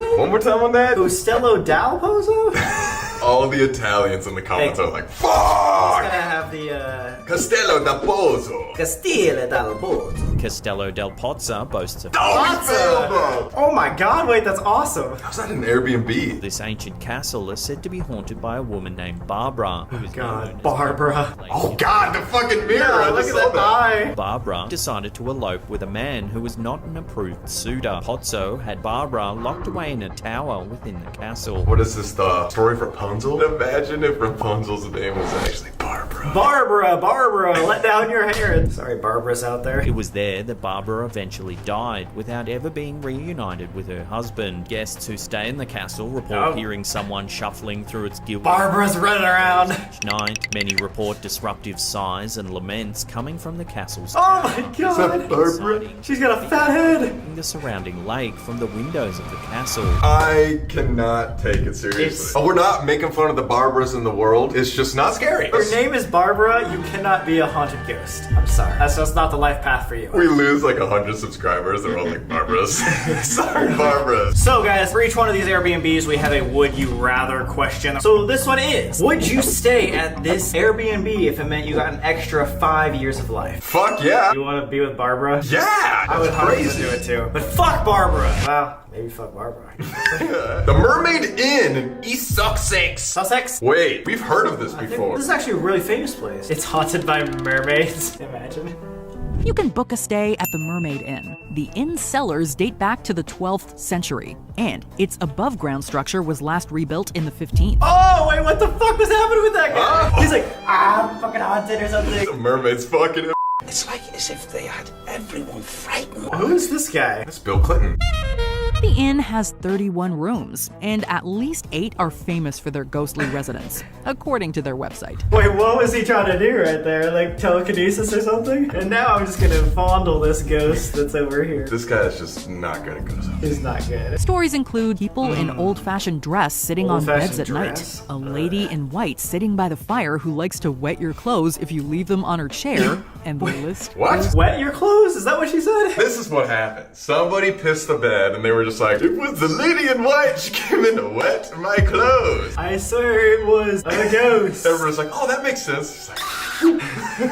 One more time on that. Costello Dal Pozo? All the Italians in the comments are like, fuck! It's gonna have the, Castello da Pozzo. Castile Dal Pozo. Castello del Pozzo boasts of Oh my god, wait, that's awesome. How's that an Airbnb? this ancient castle is said to be haunted by a woman named Barbara, who is known God, as Barbara. Oh god, the fucking mirror! Yeah, I look just at saw that eye. Barbara decided to elope with a man who was not an approved suitor. Pozzo had Barbara locked away in a tower within the castle. What is this, the story for Rapunzel? Imagine if Rapunzel's name was actually Barbara. Barbara, let down your hair. Sorry, Barbara's out there. It was there that Barbara eventually died without ever being reunited with her husband. Guests who stay in the castle report hearing someone shuffling through its gilded Barbara's running around. each night. Many report disruptive sighs and laments coming from the castle's Oh my Is that god. Barbara? She's got a fat head. the surrounding lake from the windows of the castle. I cannot take it seriously. We're not making fun of the Barbaras in the world. It's just not scary. Your name is Barbara, you cannot be a haunted ghost. I'm sorry. That's just not the life path for you. We lose like 100 subscribers. They're all like Barbaras. Sorry, Barbaras. So guys, for each one of these Airbnbs, we have a would you rather question. So this one is, would you stay at this Airbnb if it meant you got an extra 5 years of life? Fuck yeah. You want to be with Barbara? Yeah, I would that's 100% crazy. do it too. But fuck Barbara! Well, maybe fuck Barbara. The Mermaid Inn in East Sussex. Sussex? Wait, we've heard of this I think before. this is actually a really famous place. It's haunted by mermaids. Imagine. You can book a stay at the Mermaid Inn. The inn's cellars date back to the 12th century, and its above-ground structure was last rebuilt in the 15th. Oh, wait, what the fuck was happening with that guy? He's like, I'm fucking haunted or something. The mermaid's fucking him. It's like as if they had everyone frightened. Who is this guy? That's Bill Clinton. The inn has 31 rooms, and at least 8 are famous for their ghostly residents, according to their website. Wait, what was he trying to do right there? Like telekinesis or something? And now I'm just gonna fondle this ghost that's over here. This guy is just not good at ghosts. He's not good. Stories include people in old-fashioned dress sitting on beds at Old-fashioned dress? night, a lady in white sitting by the fire who likes to wet your clothes if you leave them on her chair, and the list. What? Wet your clothes? Is that what she said? This is what happened. Somebody pissed the bed and they were just like, it was the lady in white. She came in to wet my clothes. I swear it was a ghost. Everyone's like, oh, that makes sense. It's like,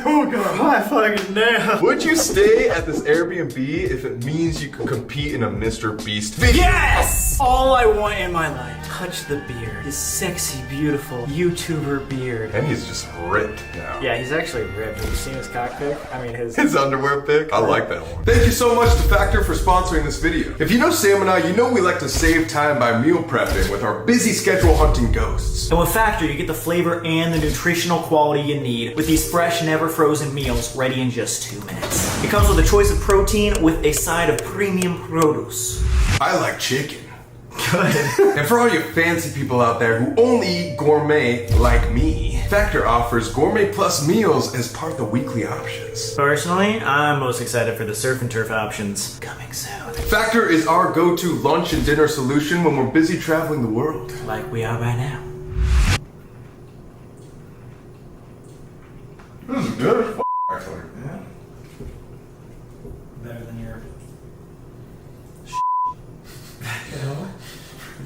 Oh god, my fucking nail. would you stay at this Airbnb if it means you can compete in a Mr. Beast video? Yes! All I want in my life. Touch the beard. His sexy, beautiful YouTuber beard. And he's just ripped now. Yeah, he's actually ripped. Have you seen his cock pic? I mean, His underwear pic? I like that one. Thank you so much to Factor for sponsoring this video. If you know Sam and I, you know we like to save time by meal prepping with our busy schedule hunting ghosts. And with Factor, you get the flavor and the nutritional quality you need with these fresh, never frozen meals ready in just 2 minutes. It comes with a choice of protein with a side of premium produce. I like chicken. Good. And for all you fancy people out there who only eat gourmet like me, Factor offers Gourmet Plus meals as part of the weekly options. Personally, I'm most excited for the surf and turf options coming soon. Factor is our go-to lunch and dinner solution when we're busy traveling the world. Like we are right now. This is good as f***, actually. Yeah. Better than your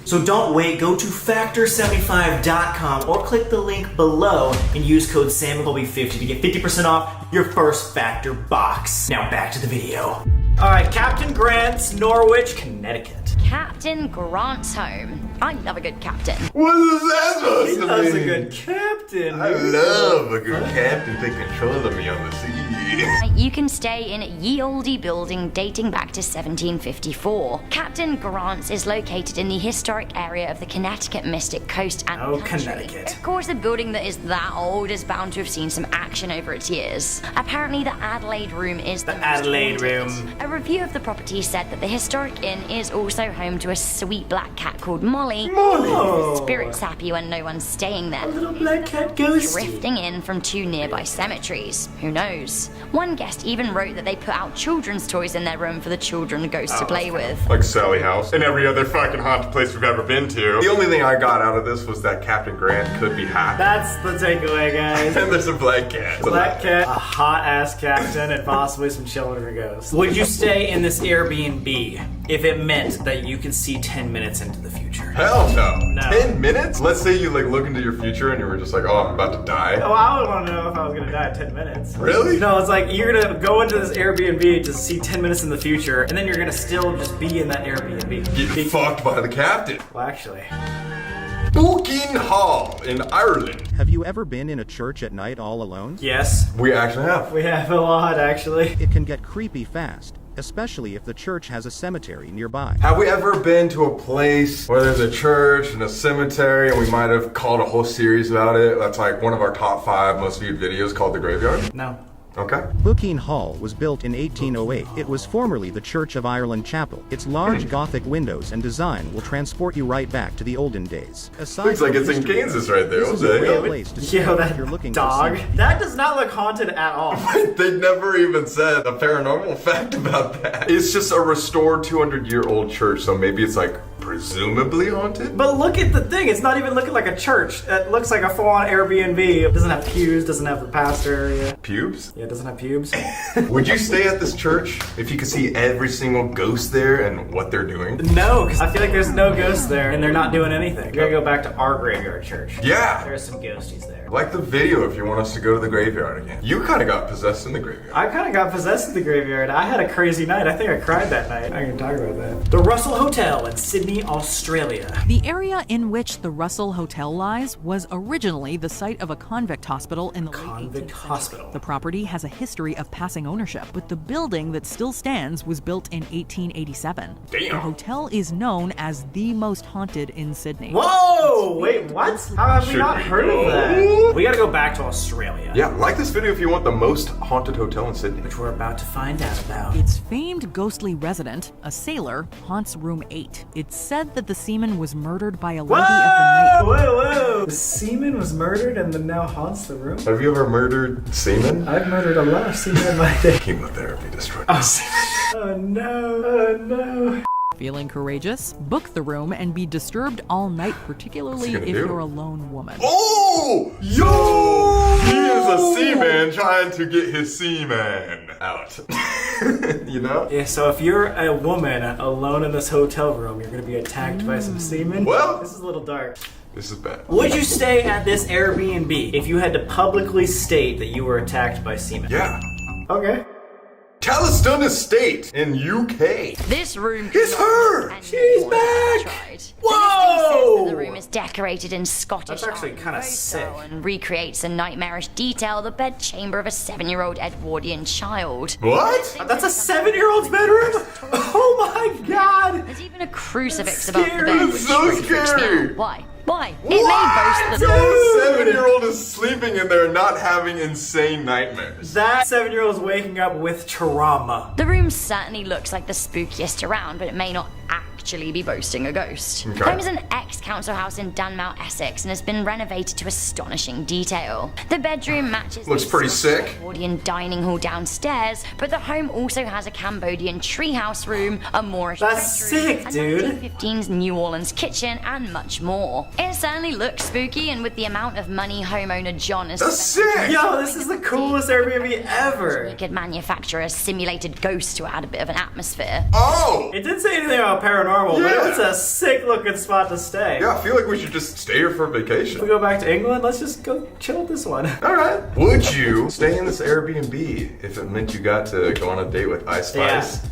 So don't wait, go to factor75.com or click the link below and use code SamandColby50 to get 50% off your first Factor box. Now back to the video. Alright, Captain Grant's, Norwich, Connecticut. Captain Grant's home. I love a good captain. What is that supposed He to loves mean? a good captain. I love a good captain take control of me on the sea. You can stay in ye olde building dating back to 1754. Captain Grant's is located in the historic area of the Connecticut Mystic Coast and Oh, country. Connecticut. Of course, a building that is that old is bound to have seen some action over its years. Apparently, the Adelaide Room is the most Adelaide haunted. Room. A review of the property said that the historic inn is also home to a sweet black cat called Molly. Molly! Spirits happy when no one's staying there. A little black cat ghost. Drifting in from 2 nearby cemeteries. Who knows? One guest even wrote that they put out children's toys in their room for the children ghosts to play with. Like Sally House and every other fucking haunted place we've ever been to. The only thing I got out of this was that Captain Grant could be hot. That's the takeaway, guys. And there's a black cat. Black cat, a hot ass captain, and possibly some children ghosts. Would you stay in this Airbnb if it meant that you could see 10 minutes into the future. Hell no. No. 10 minutes? Let's say you like look into your future and you were just like, oh, I'm about to die. Oh, I would want to know if I was gonna die in 10 minutes. Really? No, it's like you're gonna go into this Airbnb to see 10 minutes in the future, and then you're gonna still just be in that Airbnb. Get fucked by the captain. Well, actually. Booking Hall in Ireland. Have you ever been in a church at night all alone? Yes. We actually have. We have a lot, actually. It can get creepy fast, especially if the church has a cemetery nearby. Have we ever been to a place where there's a church and a cemetery and we might have called a whole series about it? That's like one of our top 5 most viewed videos called The Graveyard. No. Okay. Booking Hall was built in 1808. It was formerly the Church of Ireland Chapel. Its large Gothic windows and design will transport you right back to the olden days. Looks like it's in Kansas right there. This is a great place to stay Yo, if that you're looking dog. for That does not look haunted at all. They never even said a paranormal fact about that. It's just a restored 200-year-old church, so maybe it's like presumably haunted? But look at the thing. It's not even looking like a church. It looks like a full-on Airbnb. It doesn't have pews, doesn't have the pastor area. Pubes? Yeah, it doesn't have pubes. Would you stay at this church if you could see every single ghost there and what they're doing? No, because I feel like there's no ghosts there and they're not doing anything. We're gonna go back to our graveyard church. Yeah! There's some ghosties there. Like the video if you want us to go to the graveyard again. You kind of got possessed in the graveyard. I kind of got possessed in the graveyard. I had a crazy night. I think I cried that night. I can talk about that. The Russell Hotel in Sydney, Australia. The area in which the Russell Hotel lies was originally the site of a convict hospital in the late 18th hospital. century. The property has a history of passing ownership, but the building that still stands was built in 1887. Damn. The hotel is known as the most haunted in Sydney. Whoa! Wait, what? How have we Should not we heard go? of that? We gotta go back to Australia. Yeah, like this video if you want the most haunted hotel in Sydney. Which we're about to find out about. Its famed ghostly resident, a sailor, haunts room 8. It's said that the seaman was murdered by a lady of the night. Whoa! The seaman was murdered and then now haunts the room? Have you ever murdered semen? I've murdered a lot of seamen in my day. Chemotherapy destroyed Oh no, oh no. Feeling courageous? Book the room and be disturbed all night, particularly gonna if do? you're a lone woman. Oh! Yo! He is a seaman trying to get his seaman out. You know? Yeah, so if you're a woman alone in this hotel room, you're gonna be attacked by some seamen. Well- This is a little dark. This is bad. Would you stay at this Airbnb if you had to publicly state that you were attacked by seamen? Yeah. Okay. Talistan Estate in UK. This room It's her! and She's more than I back! tried. Whoa! The room is decorated in Scottish That's actually Art kinda Nouveau sick. and recreates in nightmarish detail the bedchamber of a 7-year-old Edwardian child. What? That's a 7-year-old's bedroom? Oh my god! There's even a crucifix That's above the scary. bed, which It's so really freaks me scary. out. Why? Why? It may boast the That 7-year-old is sleeping in there not having insane nightmares. That 7-year-old's waking up with trauma. The room certainly looks like the spookiest around, but it may not actually be boasting a ghost. Okay. The home is an ex-council house in Dunmount, Essex, and has been renovated to astonishing detail. The bedroom matches Looks the pretty Scottish sick. Edwardian dining hall downstairs, but the home also has a Cambodian treehouse room, a Moorish That's bedroom, sick, a dude. 1915's New Orleans kitchen, and much more. It certainly looks spooky, and with the amount of money homeowner John has That's spent sick! Yo, this is the coolest Airbnb ever. we could manufacture a simulated ghost to add a bit of an atmosphere. Oh! It didn't say anything about paranormal, Yeah. but it's a sick looking spot to stay. Yeah, I feel like we should just stay here for vacation. If we go back to England, let's just go chill with this one. Alright. Would you stay in this Airbnb if it meant you got to go on a date with Ice Spice?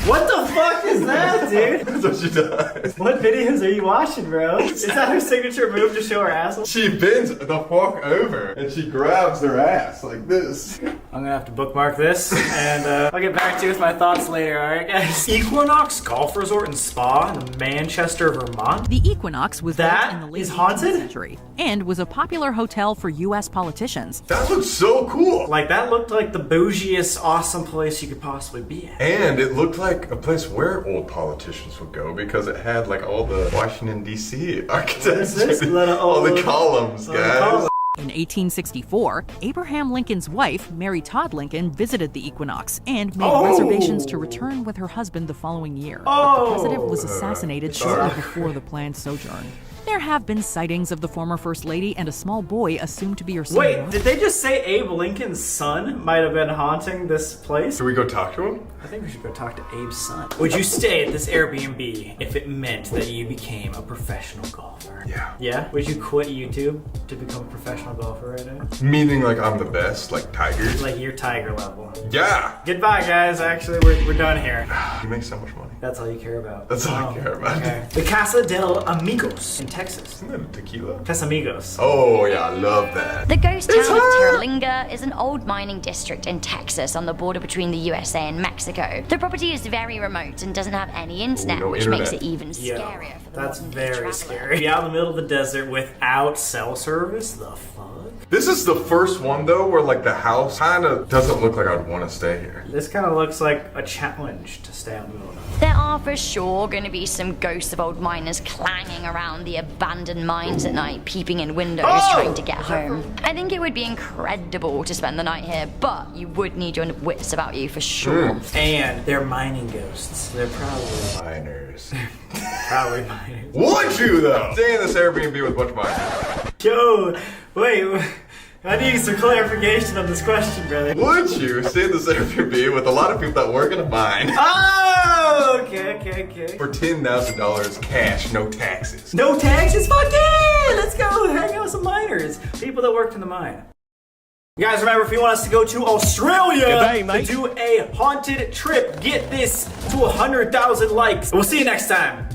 What the fuck is that, dude? That's what she does. What videos are you watching, bro? Is that her signature move to show her asshole? She bends the fuck over and she grabs her ass like this. I'm gonna have to bookmark this, and I'll get back to you with my thoughts later, alright guys? Equinox Golf Resort and Spa in Manchester, Vermont? The Equinox was That built in the late is haunted? 18th century and was a popular hotel for U.S. politicians. That looks so cool. Like, that looked like the bougiest, awesome place you could possibly be at. And it looked like a place where old politicians would go because it had like all the Washington D.C. architecture. this? Little all the old- columns, all the guys. columns. In 1864, Abraham Lincoln's wife, Mary Todd Lincoln, visited the Equinox and made Oh! reservations to return with her husband the following year. But Oh! the president was assassinated shortly before the planned sojourn. There have been sightings of the former First Lady and a small boy assumed to be her son. Wait, did they just say Abe Lincoln's son might have been haunting this place? Should we go talk to him? I think we should go talk to Abe's son. Would you stay at this Airbnb if it meant that you became a professional golfer? Yeah. Yeah? Would you quit YouTube to become a professional golfer right now? Meaning like I'm the best, like Tiger? Like you're Tiger level. Yeah! Goodbye, guys. Actually, we're done here. You make so much money. That's all you care about. That's all I care about. Okay. The Casa del Amigos in Texas. Isn't that a tequila? Casamigos. Oh yeah, I love that. The ghost town of Terralinga is an old mining district in Texas on the border between the USA and Mexico. The property is very remote and doesn't have any internet, no which internet. makes it even Yeah, scarier for the that's modern-day very traveler. scary. Be out in the middle of the desert without cell service? The fuck? This is the first one though where like the house kind of doesn't look like I'd want to stay here. This kind of looks like a challenge to stay out in the middle of the There are for sure going to be some ghosts of old miners clanging around the abandoned mines at night, peeping in windows, trying to get home. I think it would be incredible to spend the night here, but you would need your wits about you for sure. And they're mining ghosts. They're probably Miners. miners. Would you though? Stay in this Airbnb with a bunch of miners. Yo, wait, I need some clarification on this question, brother. Would you stay in this Airbnb with a lot of people that work in a mine Oh, okay. for $10,000 cash, no taxes? No taxes? Fuck yeah! Let's go hang out with some miners. People that worked in the mine. You guys remember, if you want us to go to Australia to do a haunted trip, get this to 100,000 likes. We'll see you next time.